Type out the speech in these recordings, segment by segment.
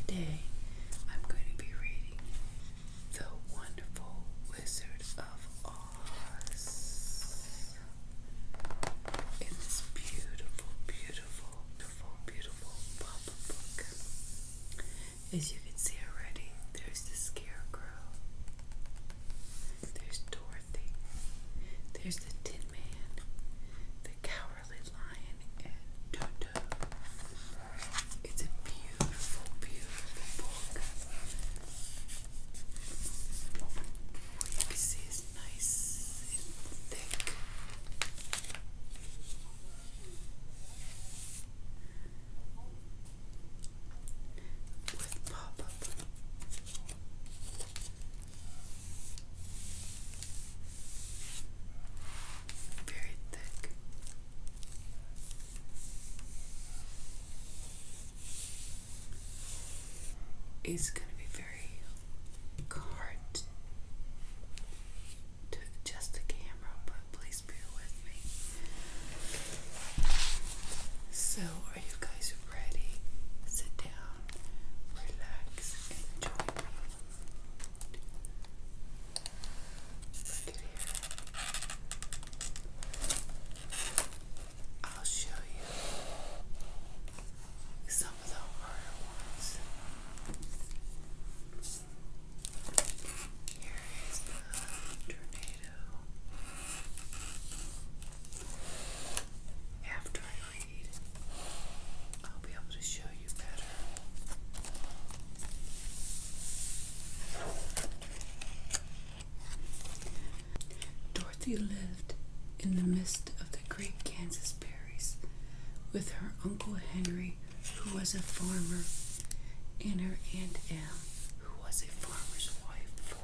Today I'm going to be reading The Wonderful Wizard of Oz in this beautiful, beautiful, beautiful, beautiful pop-up book. As you can see already, there's the Scarecrow, there's Dorothy, there's the Tin Man, the Cowardly Lion, and Toto. It's a beautiful, beautiful book. What you can see is nice and thick. With pop-up. Very thick. It's going to be very hard to adjust the camera, but please bear with me. So, are you guys ready? Sit down, relax, and join me. Look at here. I'll show you some of the harder ones. Here is the tornado. After I read, I'll be able to show you better. Dorothy lived in the midst of the great Kansas berries with her Uncle Henry, who was a farmer, and her Aunt Em, who was a farmer's wife.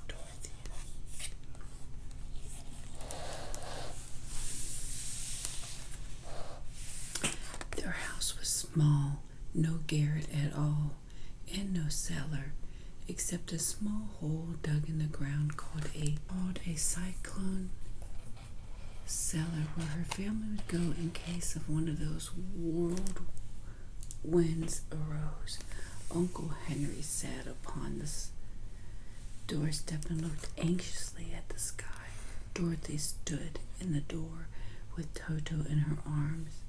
Dorothy. Their house was small, no garret at all, and no cellar, except a small hole dug in the ground called a cyclone cellar, where her family would go in case of one of those whirlwinds arose. Uncle Henry sat upon the doorstep and looked anxiously at the sky. Dorothy stood in the door with Toto in her arms.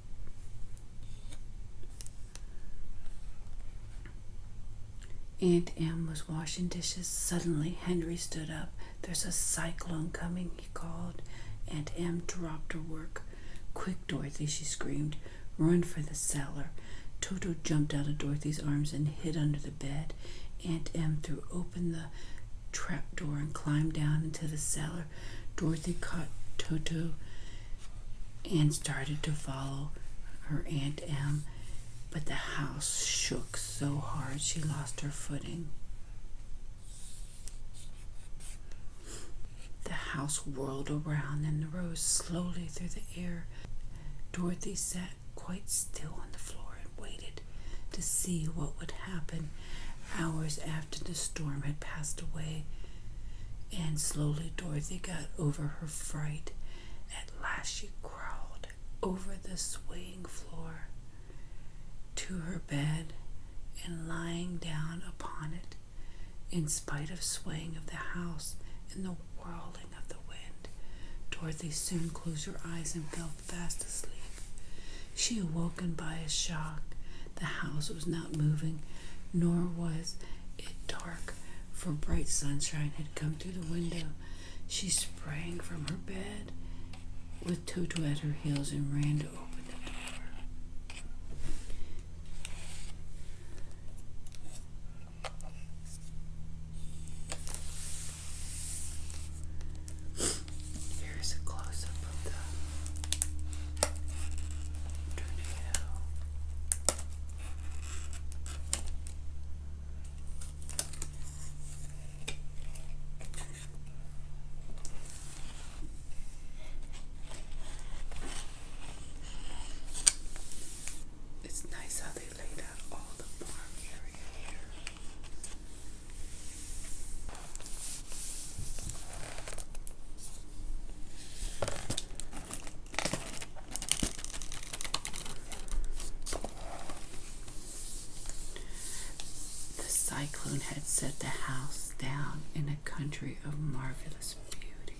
Aunt Em was washing dishes. Suddenly, Henry stood up. "There's a cyclone coming," he called. Aunt Em dropped her work. "Quick, Dorothy," she screamed. "Run for the cellar." Toto jumped out of Dorothy's arms and hid under the bed. Aunt Em threw open the trap door and climbed down into the cellar. Dorothy caught Toto and started to follow her Aunt Em. But the house shook so hard she lost her footing. The house whirled around and rose slowly through the air. Dorothy sat quite still on the floor and waited to see what would happen. Hours after the storm had passed away, and slowly Dorothy got over her fright. At last she crawled over the swaying floor to her bed, and lying down upon it, in spite of swaying of the house and the whirling of the wind, Dorothy soon closed her eyes and fell fast asleep. She awoken by a shock. The house was not moving, nor was it dark, for bright sunshine had come through the window. She sprang from her bed with Toto at her heels and ran to open the door. Here's a close-up of the tornado. cyclone had set the house down in a country of marvelous beauty.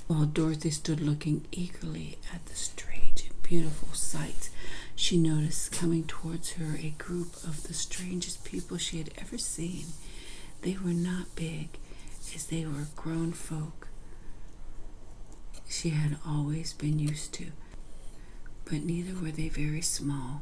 While Dorothy stood looking eagerly at the strange and beautiful sights, she noticed coming towards her a group of the strangest people she had ever seen. They were not big, as they were grown folk she had always been used to, but neither were they very small.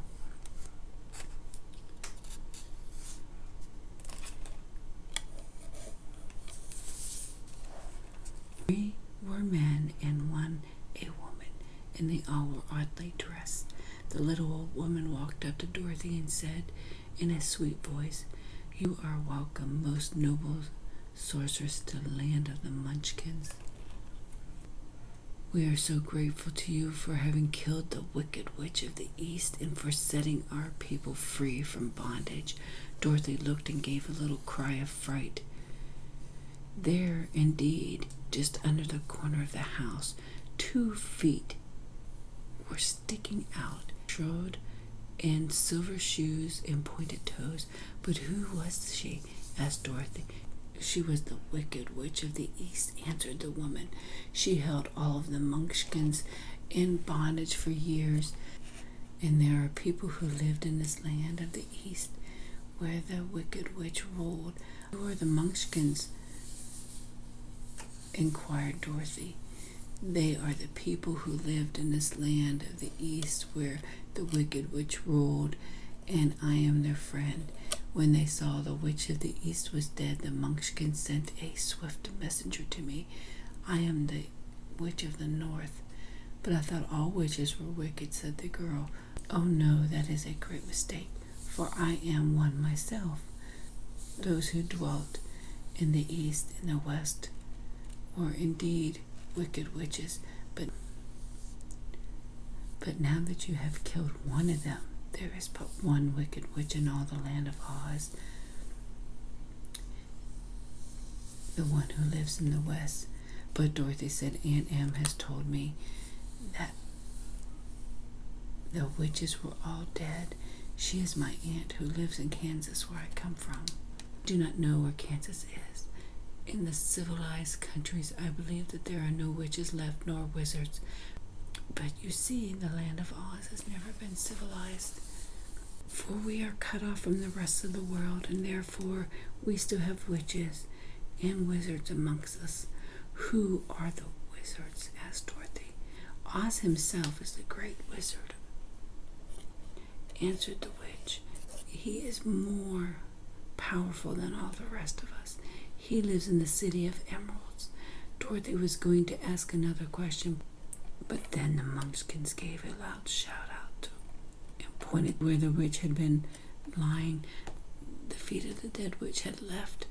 Three were men and one a woman, and they all were oddly dressed. The little old woman walked up to Dorothy and said in a sweet voice, "You are welcome, most noble sorceress, to the land of the Munchkins. We are so grateful to you for having killed the wicked witch of the East and for setting our people free from bondage." Dorothy looked and gave a little cry of fright. There, indeed, just under the corner of the house, 2 feet were sticking out, shod in silver shoes and pointed toes. "But who was she?" asked Dorothy. "She was the wicked witch of the East," answered the woman. "She held all of the Munchkins in bondage for years, and there are people who lived in this land of the East where the wicked witch ruled." "Who are the Munchkins?" inquired Dorothy. "They are the people who lived in this land of the East where the wicked witch ruled, and I am their friend. When they saw the witch of the East was dead, the Munchkins sent a swift messenger to me. I am the witch of the North." "But I thought all witches were wicked," said the girl. "Oh no, that is a great mistake, for I am one myself. Those who dwelt in the East and the West were indeed wicked witches, but now that you have killed one of them, there is but one wicked witch in all the land of Oz, the one who lives in the West." "But," Dorothy said, "Aunt Em has told me that the witches were all dead. She is my aunt who lives in Kansas, where I come from." "I do not know where Kansas is. In the civilized countries, I believe that there are no witches left nor wizards. But you see, the land of Oz has never been civilized, for we are cut off from the rest of the world, and therefore we still have witches and wizards amongst us." "Who are the wizards?" asked Dorothy. "Oz himself is the great wizard," answered the witch. "He is more powerful than all the rest of us. He lives in the city of emeralds." Dorothy was going to ask another question, but then the Munchkins gave a loud shout out and pointed where the witch had been lying. The feet of the dead witch had left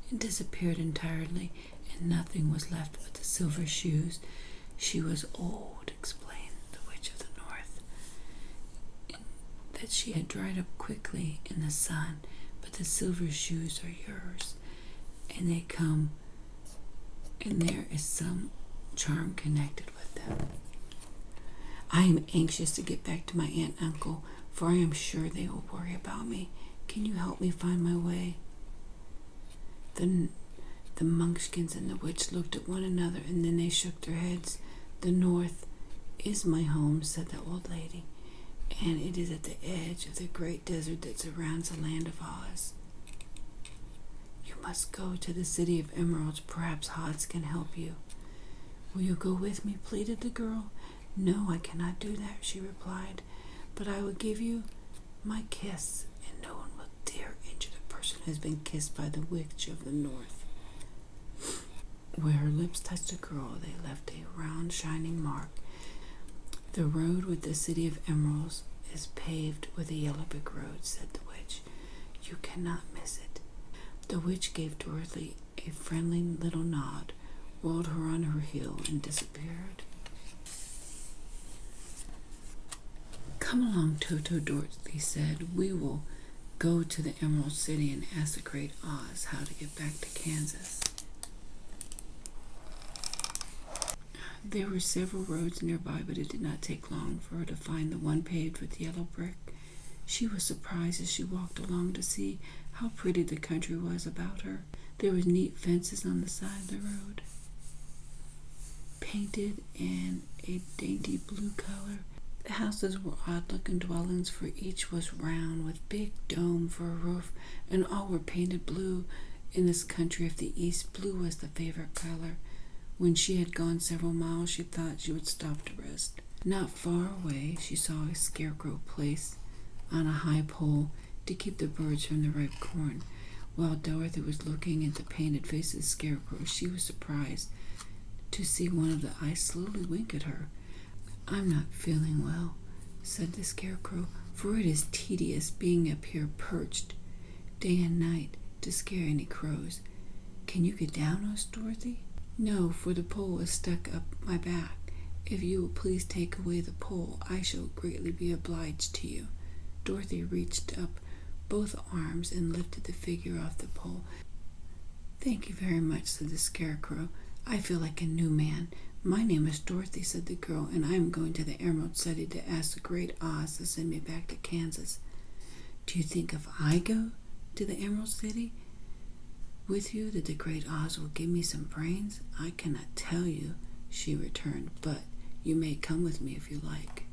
and disappeared entirely, and nothing was left but the silver shoes. "She was old," explained the witch of the North, and that she had dried up quickly in the sun, but the silver shoes are yours, and they come, and there is some charm connected with them. I am anxious to get back to my aunt and uncle, for I am sure they will worry about me. Can you help me find my way?" The Munchkins and the witch looked at one another, and then they shook their heads. "The North is my home," said the old lady, "and it is at the edge of the great desert that surrounds the land of Oz. You must go to the city of emeralds. Perhaps Oz can help you." "Will you go with me?" pleaded the girl. "No, I cannot do that," she replied, "but I will give you my kiss, and no one will dare injure the person who has been kissed by the witch of the North." Where her lips touched the girl, they left a round, shining mark. "The road with the city of emeralds is paved with a yellow brick road," said the witch. "You cannot miss it." The witch gave Dorothy a friendly little nod, rolled her on her heel, and disappeared. "Come along, Toto," Dorothy said. "We will go to the Emerald City and ask the great Oz how to get back to Kansas." There were several roads nearby, but it did not take long for her to find the one paved with yellow brick. She was surprised as she walked along to see how pretty the country was about her. There was neat fences on the side of the road, painted in a dainty blue color. The houses were odd-looking dwellings, for each was round with big dome for a roof, and all were painted blue. In this country of the East, blue was the favorite color. When she had gone several miles, she thought she would stop to rest. Not far away, she saw a scarecrow placed on a high pole to keep the birds from the ripe corn. While Dorothy was looking at the painted face of the scarecrow, she was surprised to see one of the eyes slowly wink at her. "I'm not feeling well," said the scarecrow, "for it is tedious being up here perched day and night to scare any crows. Can you get down, asked Dorothy? "No, for the pole is stuck up my back. If you will please take away the pole, I shall greatly be obliged to you." Dorothy reached up both arms and lifted the figure off the pole. "Thank you very much," said the scarecrow. "I feel like a new man." "My name is Dorothy," said the girl, "and I am going to the Emerald City to ask the Great Oz to send me back to Kansas." "Do you think if I go to the Emerald City with you that the Great Oz will give me some brains?" "I cannot tell you," she returned, "but you may come with me if you like."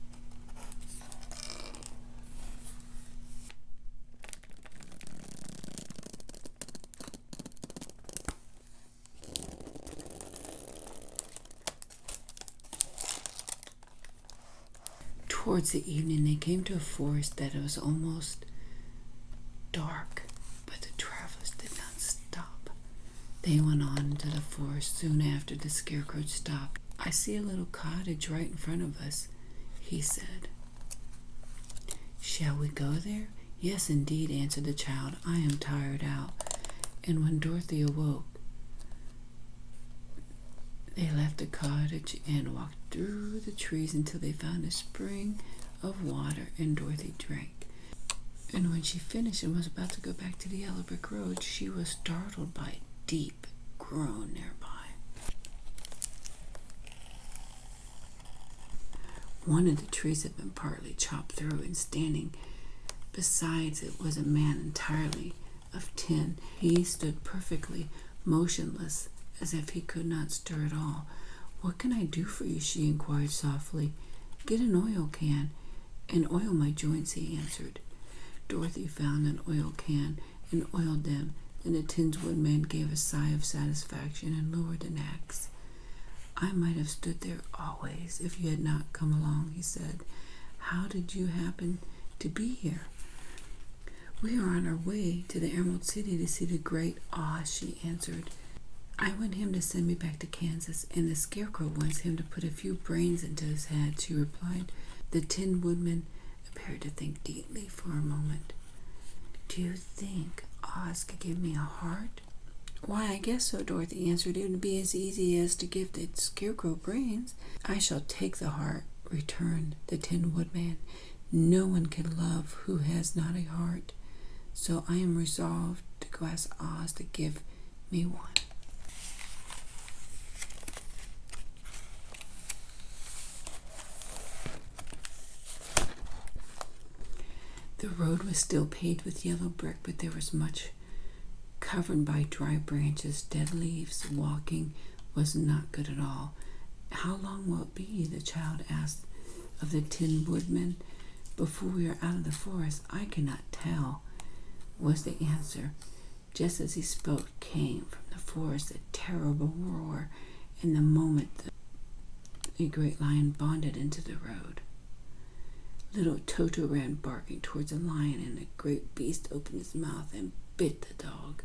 Towards the evening, they came to a forest that was almost dark, but the travelers did not stop. They went on into the forest. Soon after, the scarecrow stopped. "I see a little cottage right in front of us," he said. "Shall we go there?" "Yes, indeed," answered the child. "I am tired out." And when Dorothy awoke, they left the cottage and walked through the trees until they found a spring of water, and Dorothy drank. And when she finished and was about to go back to the yellow brick road, she was startled by a deep groan nearby. One of the trees had been partly chopped through, and standing beside it was a man entirely of tin. He stood perfectly motionless, as if he could not stir at all. "What can I do for you?" she inquired softly. "Get an oil can and oil my joints," he answered. Dorothy found an oil can and oiled them, and the Tin Woodman gave a sigh of satisfaction and lowered an axe. "I might have stood there always if you had not come along," he said. "How did you happen to be here?" "We are on our way to the Emerald City to see the Great Oz," she answered. "I want him to send me back to Kansas, and the scarecrow wants him to put a few brains into his head," she replied. The Tin Woodman appeared to think deeply for a moment. "Do you think Oz could give me a heart?" "Why, I guess so," Dorothy answered. "It would be as easy as to give the scarecrow brains." "I shall take the heart," returned the Tin Woodman. "No one can love who has not a heart, so I am resolved to go ask Oz to give me one." The road was still paved with yellow brick, but there was much covered by dry branches, dead leaves. Walking was not good at all. "How long will it be?" the child asked of the Tin Woodman. "Before we are out of the forest, I cannot tell," was the answer. Just as he spoke came from the forest a terrible roar, and the moment a great lion bounded into the road. Little Toto ran barking towards the lion, and the great beast opened his mouth and bit the dog.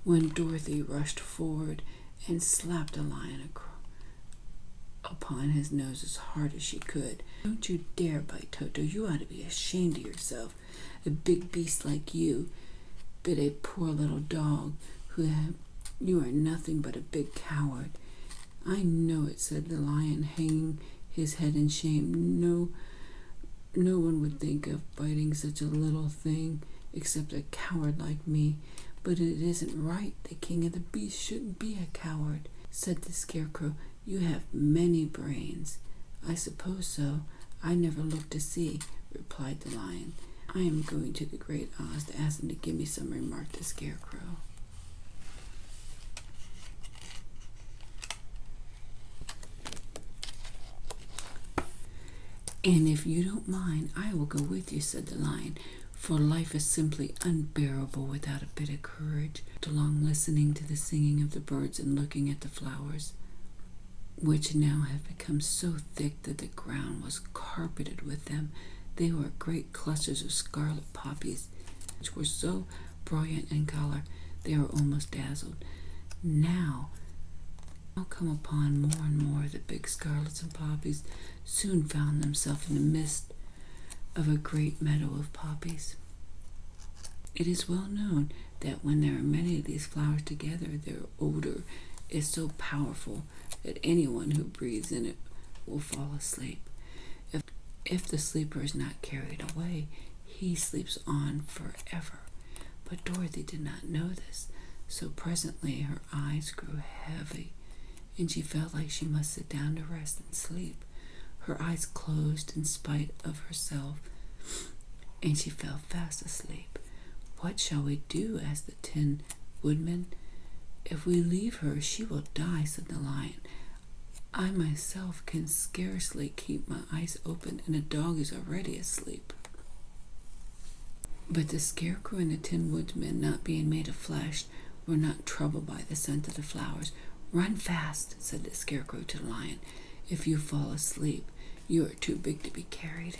When Dorothy rushed forward and slapped the lion upon his nose as hard as she could. "Don't you dare bite Toto. You ought to be ashamed of yourself. A big beast like you bit a poor little dog. You are nothing but a big coward." "I know it," said the lion, hanging his head in shame. No one would think of biting such a little thing except a coward like me. "But it isn't right. The king of the beasts shouldn't be a coward," said the scarecrow. "You have many brains." "I suppose so. I never looked to see," replied the lion. I am going to the Great Oz to ask him to give me some, remarked the Scarecrow. And if you don't mind, I will go with you, said the Lion, for life is simply unbearable without a bit of courage. Along listening to the singing of the birds and looking at the flowers, which now have become so thick that the ground was carpeted with them. They were great clusters of scarlet poppies, which were so brilliant in color they were almost dazzled. Now come upon more and more of the big scarlets and poppies soon found themselves in the midst of a great meadow of poppies. It is well known that when there are many of these flowers together, their odor is so powerful that anyone who breathes in it will fall asleep. If the sleeper is not carried away, he sleeps on forever. But Dorothy did not know this, so presently her eyes grew heavy, and she felt like she must sit down to rest and sleep. Her eyes closed in spite of herself, and she fell fast asleep. What shall we do? asked the Tin Woodman. If we leave her, she will die, said the Lion. I myself can scarcely keep my eyes open, and a dog is already asleep. But the Scarecrow and the Tin Woodman, not being made of flesh, were not troubled by the scent of the flowers. Run fast, said the Scarecrow to the Lion. If you fall asleep, you are too big to be carried.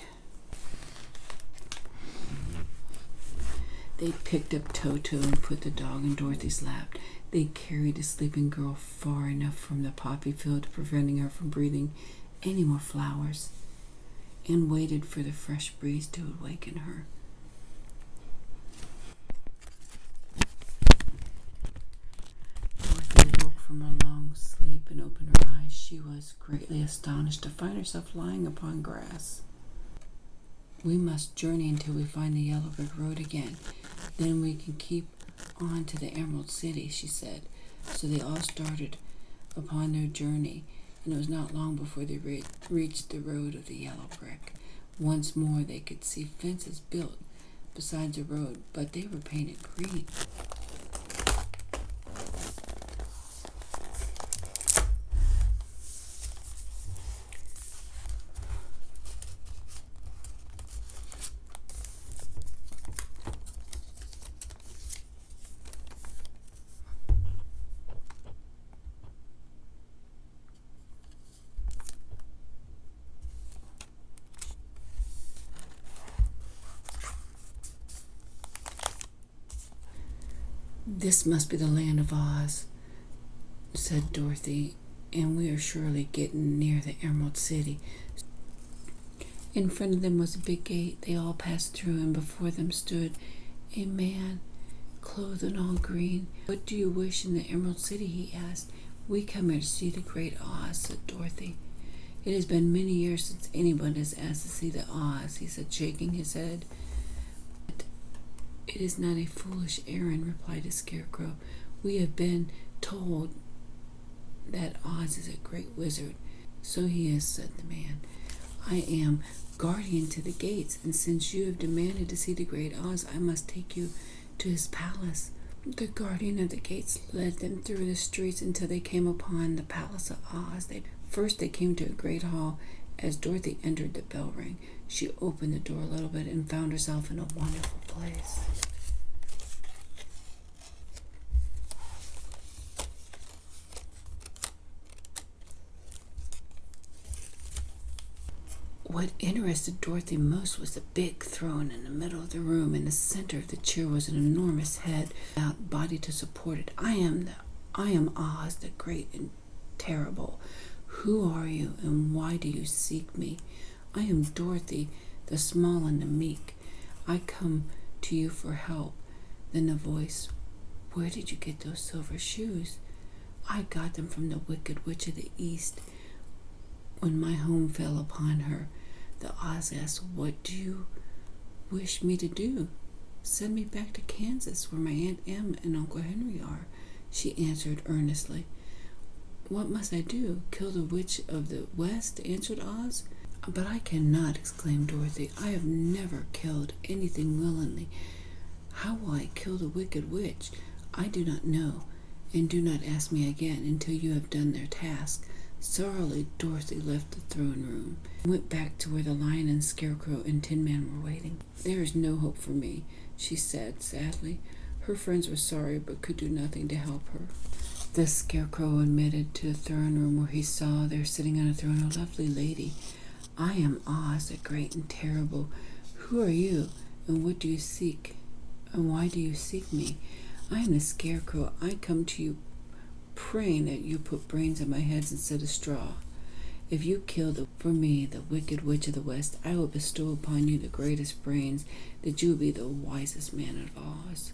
They picked up Toto and put the dog in Dorothy's lap. They carried the sleeping girl far enough from the poppy field, preventing her from breathing any more flowers, and waited for the fresh breeze to awaken her. Dorothy awoke from a long sleep and opened her eyes. She was greatly astonished to find herself lying upon grass. We must journey until we find the Yellow Brick Road again. Then we can keep on to the Emerald City, she said. So they all started upon their journey, and it was not long before they reached the road of the yellow brick. Once more they could see fences built beside the road, but they were painted green. This must be the land of Oz, said Dorothy, and we are surely getting near the Emerald City. In front of them was a big gate. They all passed through, and before them stood a man clothed in all green. What do you wish in the Emerald City? He asked. We come here to see the Great Oz, said Dorothy. It has been many years since anyone has asked to see the Oz, he said, shaking his head. It is not a foolish errand, replied the Scarecrow. We have been told that Oz is a great wizard. So he is, said the man. I am guardian to the gates, and since you have demanded to see the Great Oz, I must take you to his palace. The guardian of the gates led them through the streets until they came upon the palace of Oz. First they came to a great hall. As Dorothy entered, the bell rang. She opened the door a little bit and found herself in a wonderful place. What interested Dorothy most was the big throne in the middle of the room. In the center of the chair was an enormous head without body to support it. I am Oz, the great and terrible. Who are you, and why do you seek me? I am Dorothy, the small and the meek. I come to you for help. Then the voice, where did you get those silver shoes? I got them from the Wicked Witch of the East. When my home fell upon her, the Oz asked, what do you wish me to do? Send me back to Kansas, where my Aunt Em and Uncle Henry are, she answered earnestly. What must I do? Kill the Witch of the West? Answered Oz. But I cannot, exclaimed Dorothy. I have never killed anything willingly. How will I kill the wicked witch? I do not know, and do not ask me again until you have done their task. Sorrowfully, Dorothy left the throne room and went back to where the Lion and Scarecrow and Tin Man were waiting. There is no hope for me, she said sadly. Her friends were sorry but could do nothing to help her. The Scarecrow admitted to the throne room where he saw there sitting on a throne a lovely lady. I am Oz, the great and terrible. Who are you, and what do you seek? And why do you seek me? I am the Scarecrow. I come to you praying that you put brains on my heads instead of straw. If you kill for me the wicked witch of the West, I will bestow upon you the greatest brains, that you will be the wisest man of Oz.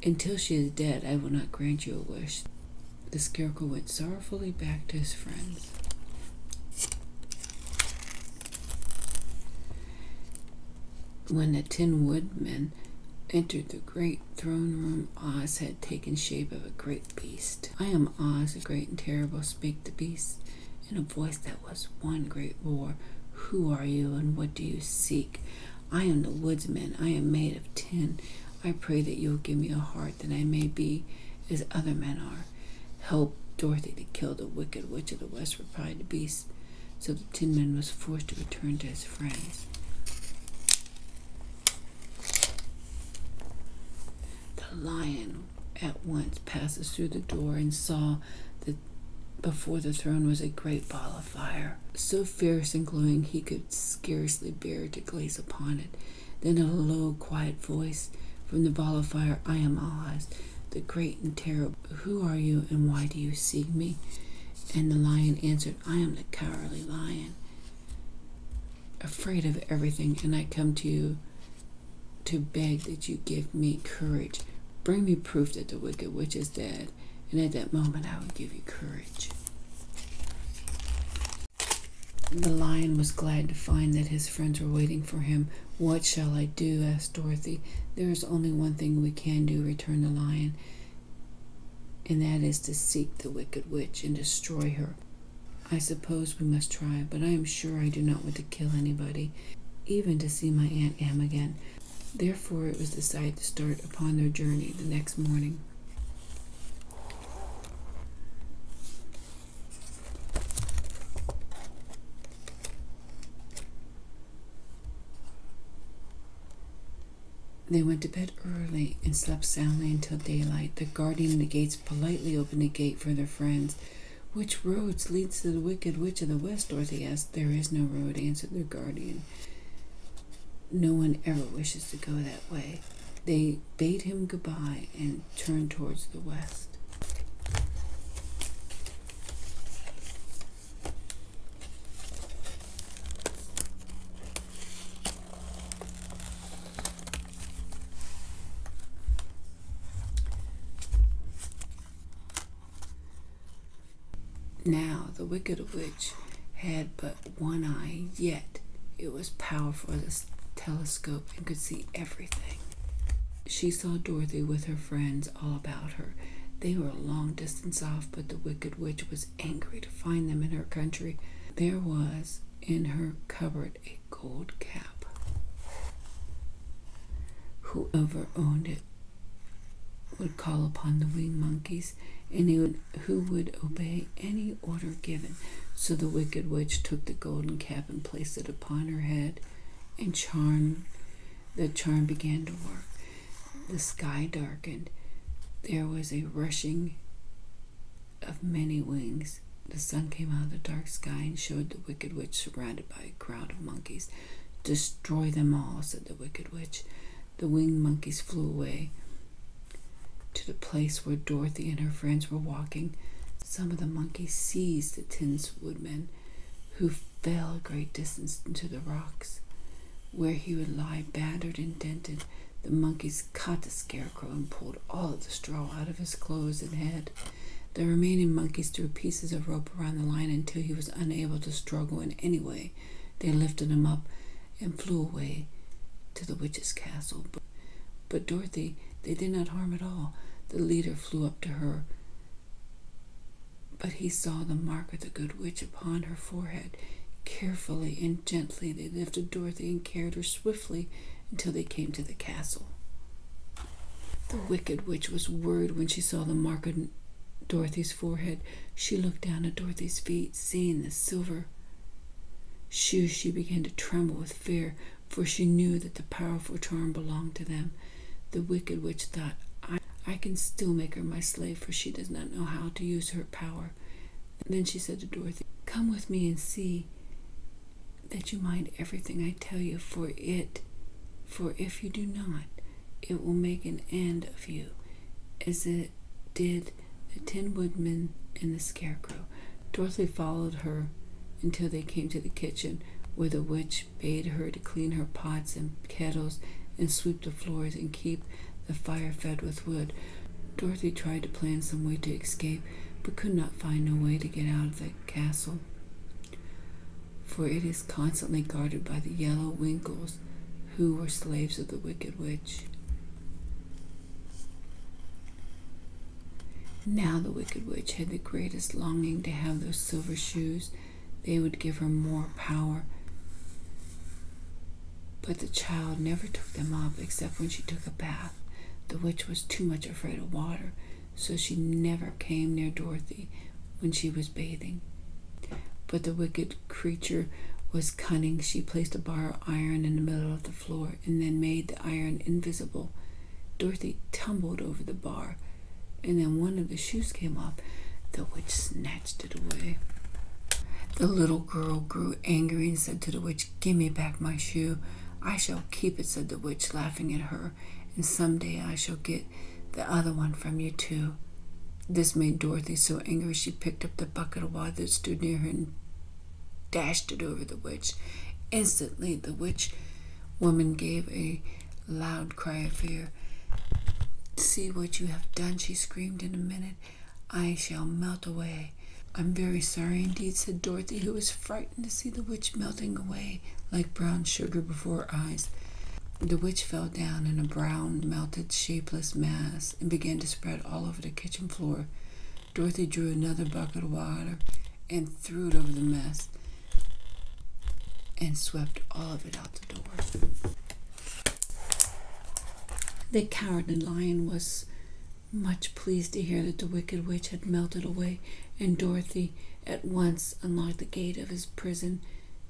Until she is dead, I will not grant you a wish. The Scarecrow went sorrowfully back to his friends. When the Tin Woodman entered the great throne room, Oz had taken shape of a great beast. I am Oz, the great and terrible, spake the beast, in a voice that was one great roar. Who are you, and what do you seek? I am the woodsman. I am made of tin. I pray that you will give me a heart, that I may be as other men are. Help Dorothy to kill the wicked witch of the West, replied the beast. So the Tin Man was forced to return to his friends. The Lion at once passes through the door and saw that before the throne was a great ball of fire, so fierce and glowing he could scarcely bear to gaze upon it. Then in a low, quiet voice from the ball of fire, I am Oz, the great and terrible. Who are you, and why do you seek me? And the Lion answered, I am the cowardly Lion, afraid of everything, and I come to you to beg that you give me courage. Bring me proof that the wicked witch is dead, and at that moment I will give you courage. The Lion was glad to find that his friends were waiting for him. What shall I do? Asked Dorothy. There is only one thing we can do, returned the Lion, and that is to seek the wicked witch and destroy her. I suppose we must try, but I am sure I do not want to kill anybody, even to see my Aunt Em again. Therefore it was decided to start upon their journey the next morning. They went to bed early and slept soundly until daylight. The guardian of the gates politely opened the gate for their friends. Which road leads to the wicked witch of the West? Dorothy asked. There is no road, answered their guardian. No one ever wishes to go that way. They bade him goodbye and turned towards the west. Now the wicked witch had but one eye, yet it was powerful as a telescope and could see everything. She saw Dorothy with her friends all about her. They were a long distance off, but the wicked witch was angry to find them in her country. There was in her cupboard a gold cap. Whoever owned it would call upon the winged monkeys, and who would obey any order given. So the wicked witch took the golden cap and placed it upon her head, and the charm began to work. The sky darkened. There was a rushing of many wings. The sun came out of the dark sky and showed the wicked witch surrounded by a crowd of monkeys. Destroy them all, said the wicked witch. The winged monkeys flew away to the place where Dorothy and her friends were walking. Some of the monkeys seized the Tin Woodman, who fell a great distance into the rocks, where he would lie battered and dented. The monkeys caught the Scarecrow and pulled all of the straw out of his clothes and head. The remaining monkeys threw pieces of rope around the Lion until he was unable to struggle in any way. They lifted him up and flew away to the witch's castle. But Dorothy, they did not harm at all. The leader flew up to her, but he saw the mark of the good witch upon her forehead. Carefully and gently they lifted Dorothy and carried her swiftly until they came to the castle. The Wicked Witch was worried when she saw the mark on Dorothy's forehead. She looked down at Dorothy's feet. Seeing the silver shoes, she began to tremble with fear, for she knew that the powerful charm belonged to them. The Wicked Witch thought, I can still make her my slave, for she does not know how to use her power. And then she said to Dorothy, come with me and see that you mind everything I tell you, for if you do not, it will make an end of you, as it did the Tin Woodman and the Scarecrow. Dorothy followed her until they came to the kitchen, where the witch bade her to clean her pots and kettles and sweep the floors and keep the fire fed with wood. Dorothy tried to plan some way to escape, but could not find no way to get out of the castle, for it is constantly guarded by the yellow Winkles, who were slaves of the Wicked Witch. Now the Wicked Witch had the greatest longing to have those silver shoes. They would give her more power. But the child never took them off except when she took a bath. The witch was too much afraid of water, so she never came near Dorothy when she was bathing. But the wicked creature was cunning. She placed a bar of iron in the middle of the floor and then made the iron invisible. Dorothy tumbled over the bar, and then one of the shoes came off. The witch snatched it away. The little girl grew angry and said to the witch, "Give me back my shoe." "I shall keep it," said the witch, laughing at her, "and someday I shall get the other one from you too." This made Dorothy so angry she picked up the bucket of water that stood near her and dashed it over the witch. Instantly the witch woman gave a loud cry of fear. "See what you have done," she screamed. "In a minute I shall melt away." "I'm very sorry indeed," said Dorothy, who was frightened to see the witch melting away like brown sugar before her eyes. The witch fell down in a brown, melted, shapeless mass and began to spread all over the kitchen floor. Dorothy drew another bucket of water and threw it over the mess and swept all of it out the door. The Cowardly Lion was much pleased to hear that the Wicked Witch had melted away, and Dorothy at once unlocked the gate of his prison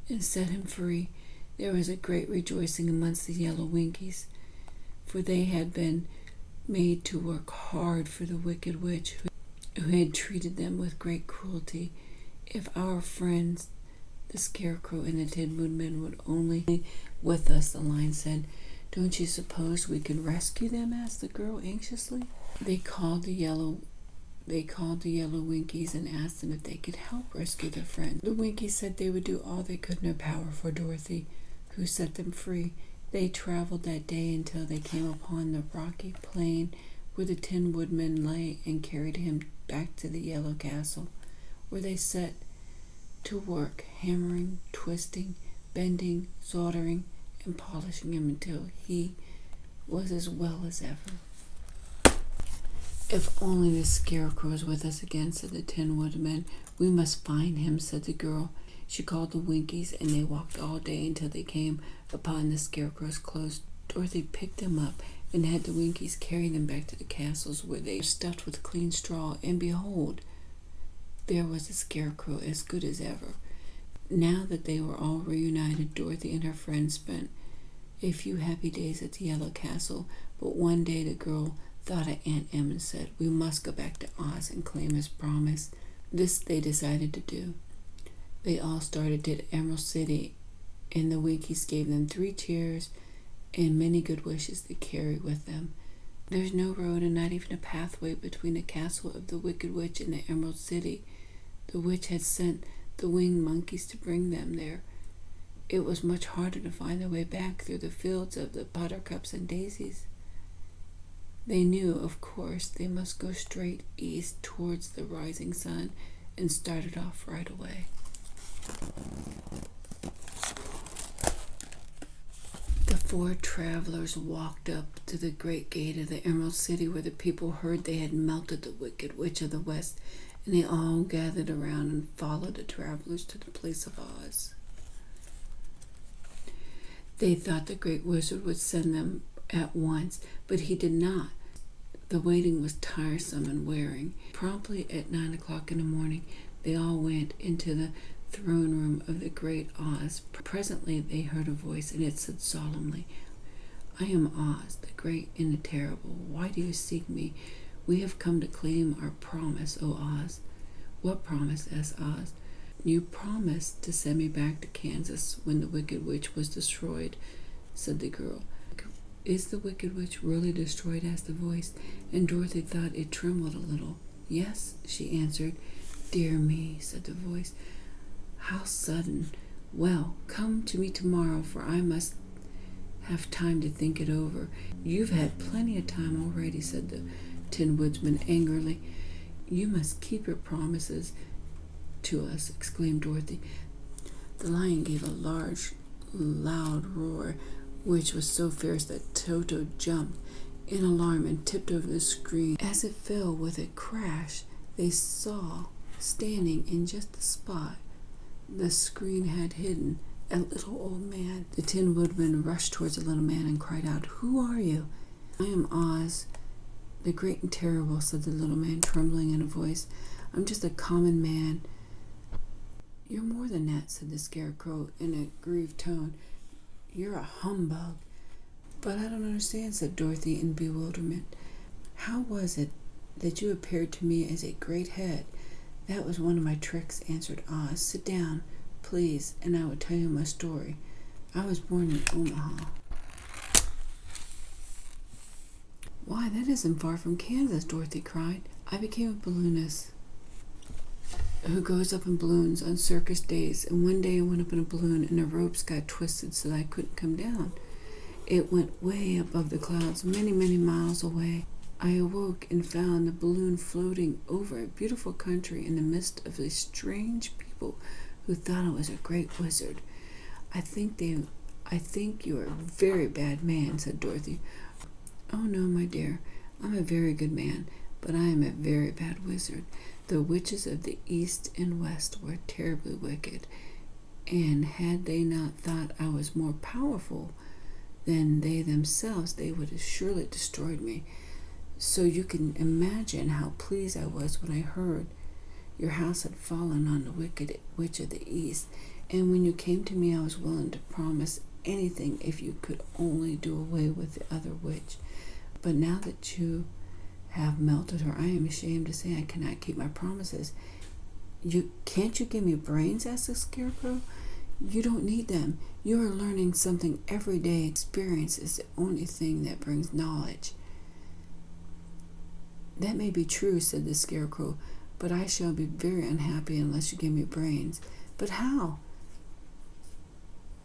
and set him free. There was a great rejoicing amongst the Yellow Winkies, for they had been made to work hard for the Wicked Witch, who had treated them with great cruelty. "If our friends, the Scarecrow and the Tin Woodman, would only be with us," the Lion said. "Don't you suppose we could rescue them?" asked the girl anxiously. They called the Yellow Winkies and asked them if they could help rescue their friend. The Winkies said they would do all they could in their power for Dorothy, who set them free. They traveled that day until they came upon the rocky plain where the Tin Woodman lay, and carried him back to the Yellow Castle, where they set to work hammering, twisting, bending, soldering, and polishing him until he was as well as ever. "If only the Scarecrow is with us again," said the Tin Woodman. "We must find him," said the girl. She called the Winkies, and they walked all day until they came upon the Scarecrow's clothes. Dorothy picked them up and had the Winkies carry them back to the castles, where they were stuffed with clean straw, and behold, there was the Scarecrow as good as ever. Now that they were all reunited, Dorothy and her friends spent a few happy days at the Yellow Castle, but one day the girl thought of Aunt Em and said, "We must go back to Oz and claim his promise." This they decided to do. They all started to the Emerald City, and the Winkies gave them 3 cheers and many good wishes to carry with them. There's no road and not even a pathway between the castle of the Wicked Witch and the Emerald City. The witch had sent the winged monkeys to bring them there. It was much harder to find their way back through the fields of the buttercups and daisies. They knew, of course, they must go straight east towards the rising sun, and started off right away. The 4 travelers walked up to the great gate of the Emerald City, where the people heard they had melted the Wicked Witch of the West, and they all gathered around and followed the travelers to the place of Oz. They thought the great wizard would send them at once, but he did not. The waiting was tiresome and wearing. Promptly at 9 o'clock in the morning, they all went into the throne room of the great Oz. Presently they heard a voice, and it said solemnly, "I am Oz, the great and the terrible. Why do you seek me? We have come to claim our promise, O Oz." "What promise?" asked Oz. "You promised to send me back to Kansas when the Wicked Witch was destroyed," said the girl. "Is the Wicked Witch really destroyed?" asked the voice, and Dorothy thought it trembled a little. "Yes," she answered. "Dear me," said the voice. "How sudden. Well, come to me tomorrow, for I must have time to think it over." "You've had plenty of time already," said the Tin Woodsman angrily. "You must keep your promises to us," exclaimed Dorothy. The lion gave a large, loud roar, which was so fierce that Toto jumped in alarm and tipped over the screen. As it fell with a crash, they saw, standing in just the spot the screen had hidden, a little old man. The Tin Woodman rushed towards the little man and cried out, "Who are you?" "I am Oz, the great and terrible," said the little man, trembling in a voice. "I'm just a common man." "You're more than that," said the Scarecrow in a grieved tone. "You're a humbug." "But I don't understand," said Dorothy in bewilderment. "How was it that you appeared to me as a great head?" "That was one of my tricks," answered Oz. "Sit down, please, and I will tell you my story. I was born in Omaha." "Why, that isn't far from Kansas," Dorothy cried. "I became a balloonist who goes up in balloons on circus days, and one day I went up in a balloon and the ropes got twisted so that I couldn't come down. It went way above the clouds, many, many miles away. I awoke and found the balloon floating over a beautiful country in the midst of these strange people who thought I was a great wizard. I think you are a very bad man," said Dorothy. "Oh no, my dear, I'm a very good man, but I am a very bad wizard. The witches of the East and West were terribly wicked, and had they not thought I was more powerful than they themselves, they would have surely destroyed me. So you can imagine how pleased I was when I heard your house had fallen on the Wicked Witch of the East, and when you came to me I was willing to promise anything if you could only do away with the other witch. But now that you have melted her, I am ashamed to say I cannot keep my promises." Can't you give me brains?" asked the Scarecrow. "You don't need them. You are learning something every day. Experience is the only thing that brings knowledge." "That may be true," said the Scarecrow, "but I shall be very unhappy unless you give me brains." "But how?"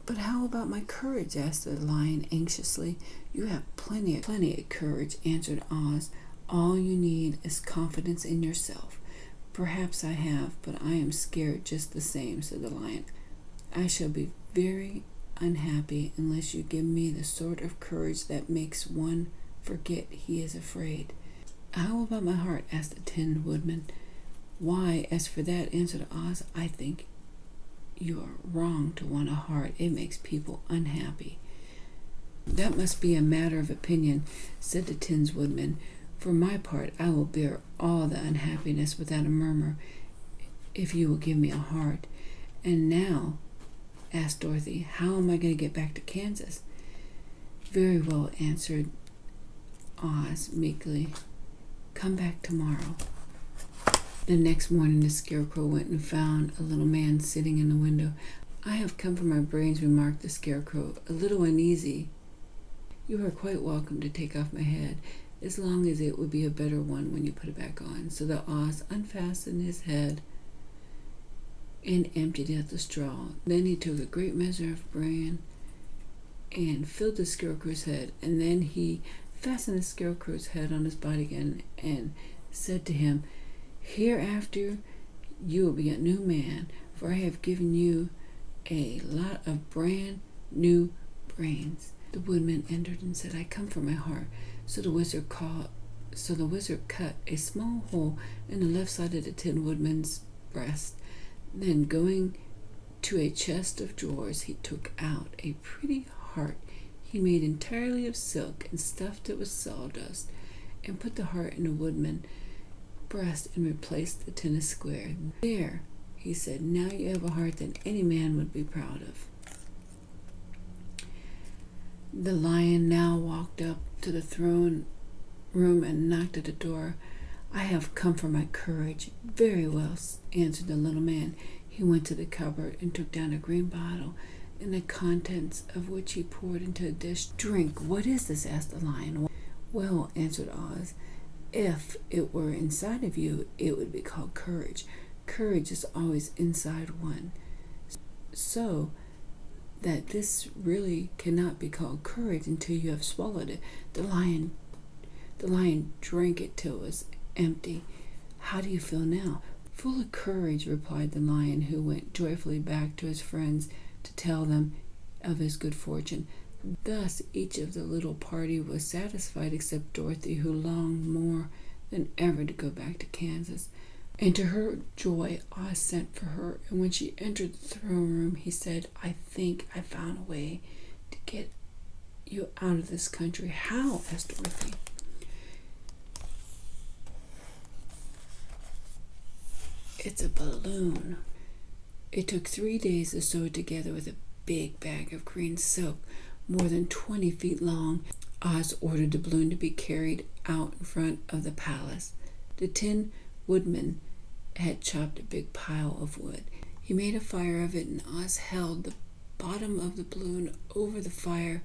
"But how about my courage?" asked the lion anxiously. "You have plenty of courage," answered Oz. "All you need is confidence in yourself." "Perhaps I have, but I am scared just the same," said the lion. "I shall be very unhappy unless you give me the sort of courage that makes one forget he is afraid." "How about my heart?" asked the Tin Woodman. "Why, as for that," answered Oz, "I think you are wrong to want a heart. It makes people unhappy." "That must be a matter of opinion," said the Tin Woodman. "For my part, I will bear all the unhappiness without a murmur, if you will give me a heart." "And now," asked Dorothy, "how am I going to get back to Kansas?" "Very well," answered Oz meekly. "Come back tomorrow." The next morning the Scarecrow went and found a little man sitting in the window. "I have come for my brains," remarked the Scarecrow, a little uneasy. "You are quite welcome to take off my head, as long as it would be a better one when you put it back on." So the Oz unfastened his head and emptied out the straw. Then he took a great measure of bran and filled the Scarecrow's head, and then he fastened the Scarecrow's head on his body again and said to him, "Hereafter you will be a new man, for I have given you a lot of brand new brains." The Woodman entered and said, "I come for my heart." So the wizard cut a small hole in the left side of the Tin Woodman's breast. Then, going to a chest of drawers, he took out a pretty heart he made entirely of silk and stuffed it with sawdust, and put the heart in a woodman's breast and replaced the tennis square. "There," he said, "now you have a heart that any man would be proud of." The lion now walked up to the throne room and knocked at the door. "I have come for my courage." "Very well," answered the little man. He went to the cupboard and took down a green bottle, in the contents of which he poured into a dish. "Drink." "What is this?" asked the lion. "Well," answered Oz, "if it were inside of you, it would be called courage. Courage is always inside one. So that this really cannot be called courage until you have swallowed it." The lion drank it till it was empty. "How do you feel now?" "Full of courage," replied the lion, who went joyfully back to his friends to tell them of his good fortune. Thus each of the little party was satisfied except Dorothy, who longed more than ever to go back to Kansas. And to her joy, Oz sent for her, and when she entered the throne room, he said, "I think I found a way to get you out of this country." "How?" asked Dorothy. "It's a balloon." It took 3 days to sew it together with a big bag of green silk, more than 20 feet long. Oz ordered the balloon to be carried out in front of the palace. The Tin Woodman had chopped a big pile of wood. He made a fire of it, and Oz held the bottom of the balloon over the fire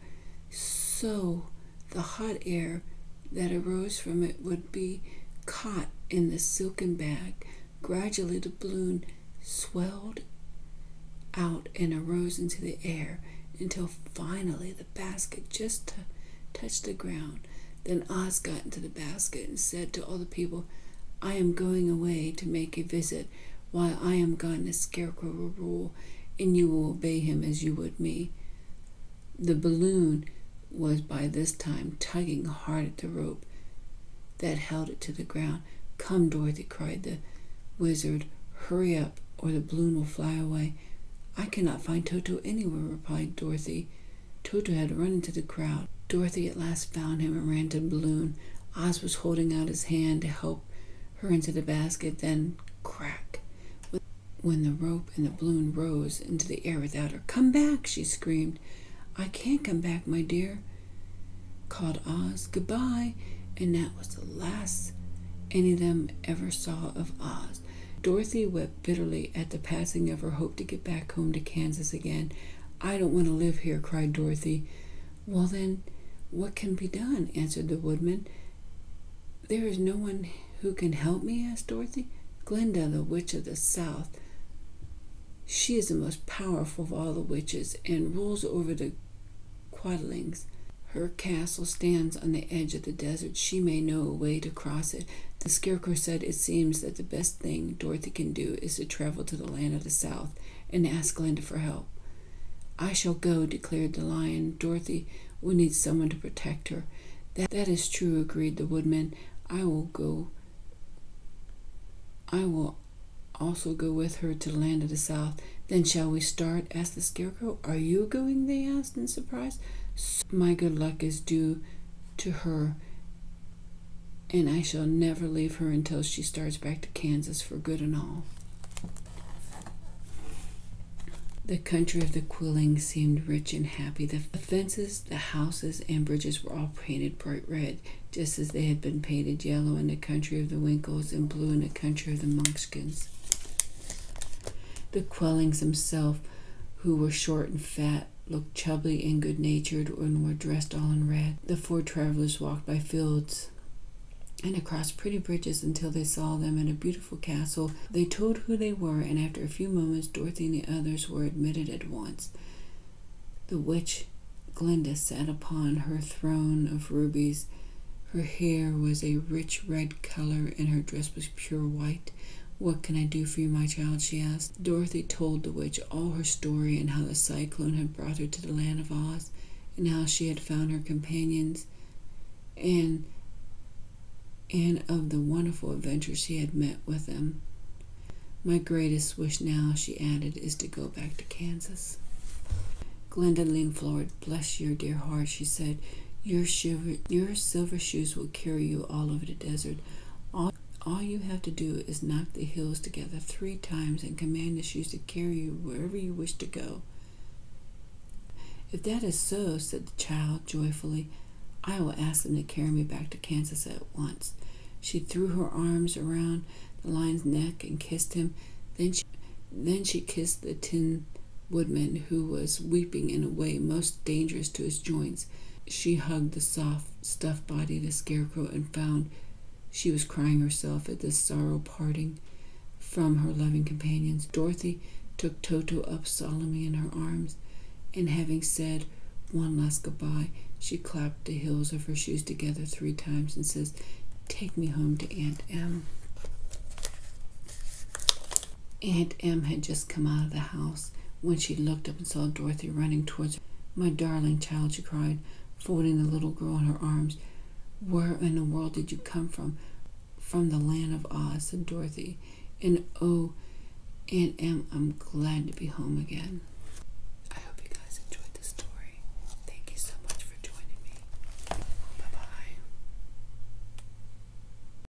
so the hot air that arose from it would be caught in the silken bag. Gradually the balloon swelled out and arose into the air until finally the basket just touched the ground. Then Oz got into the basket and said to all the people, "I am going away to make a visit. While I am gone, the Scarecrow will rule, and you will obey him as you would me." The balloon was by this time tugging hard at the rope that held it to the ground. "Come, Dorothy," cried the Wizard. "Hurry up, or the balloon will fly away." "I cannot find Toto anywhere," replied Dorothy. Toto had run into the crowd. Dorothy at last found him and ran to the balloon. Oz was holding out his hand to help her into the basket. Then, crack, when the rope and the balloon rose into the air without her. "Come back!" she screamed. "I can't come back, my dear," called Oz. "Goodbye." And that was the last any of them ever saw of Oz. Dorothy wept bitterly at the passing of her hope to get back home to Kansas again. "I don't want to live here," cried Dorothy. "Well then, what can be done?" answered the Woodman. "There is no one who can help me?" asked Dorothy. "Glinda, the Witch of the South. She is the most powerful of all the witches and rules over the Quadlings. Her castle stands on the edge of the desert. She may know a way to cross it." The Scarecrow said, "It seems that the best thing Dorothy can do is to travel to the land of the South and ask Glinda for help." "I shall go," declared the Lion. "Dorothy will need someone to protect her." That is true," agreed the Woodman. I will also go with her to the land of the South." "Then shall we start?" asked the Scarecrow. "Are you going?" they asked in surprise. "My good luck is due to her, and I shall never leave her until she starts back to Kansas for good and all." The country of the Quillings seemed rich and happy. The fences, the houses, and bridges were all painted bright red, just as they had been painted yellow in the country of the Winkles and blue in the country of the Munchkins. The Quillings themselves, who were short and fat, looked chubby and good-natured, and were dressed all in red. The four travelers walked by fields and across pretty bridges until they saw them in a beautiful castle. They told who they were, and after a few moments Dorothy and the others were admitted at once. The witch Glinda sat upon her throne of rubies. Her hair was a rich red color, and her dress was pure white. "What can I do for you, my child?" she asked. Dorothy told the witch all her story, and how the cyclone had brought her to the land of Oz, and how she had found her companions, and of the wonderful adventures she had met with them. "My greatest wish now," she added, "is to go back to Kansas." Glenda leaned forward. "Bless your dear heart," she said. Your silver shoes will carry you all over the desert. All you have to do is knock the heels together 3 times and command the shoes to carry you wherever you wish to go." "If that is so," said the child joyfully, "I will ask them to carry me back to Kansas at once." She threw her arms around the lion's neck and kissed him. Then she kissed the Tin Woodman, who was weeping in a way most dangerous to his joints. She hugged the soft, stuffed body of the Scarecrow and found she was crying herself at this sorrow parting from her loving companions. Dorothy took Toto up solemnly in her arms, and having said one last goodbye, she clapped the heels of her shoes together 3 times and says, "Take me home to Aunt Em." Aunt Em had just come out of the house when she looked up and saw Dorothy running towards her. "My darling child," she cried, folding the little girl in her arms. "Where in the world did you come from?" "From the land of Oz," said Dorothy. "And oh, Aunt Em, I'm glad to be home again."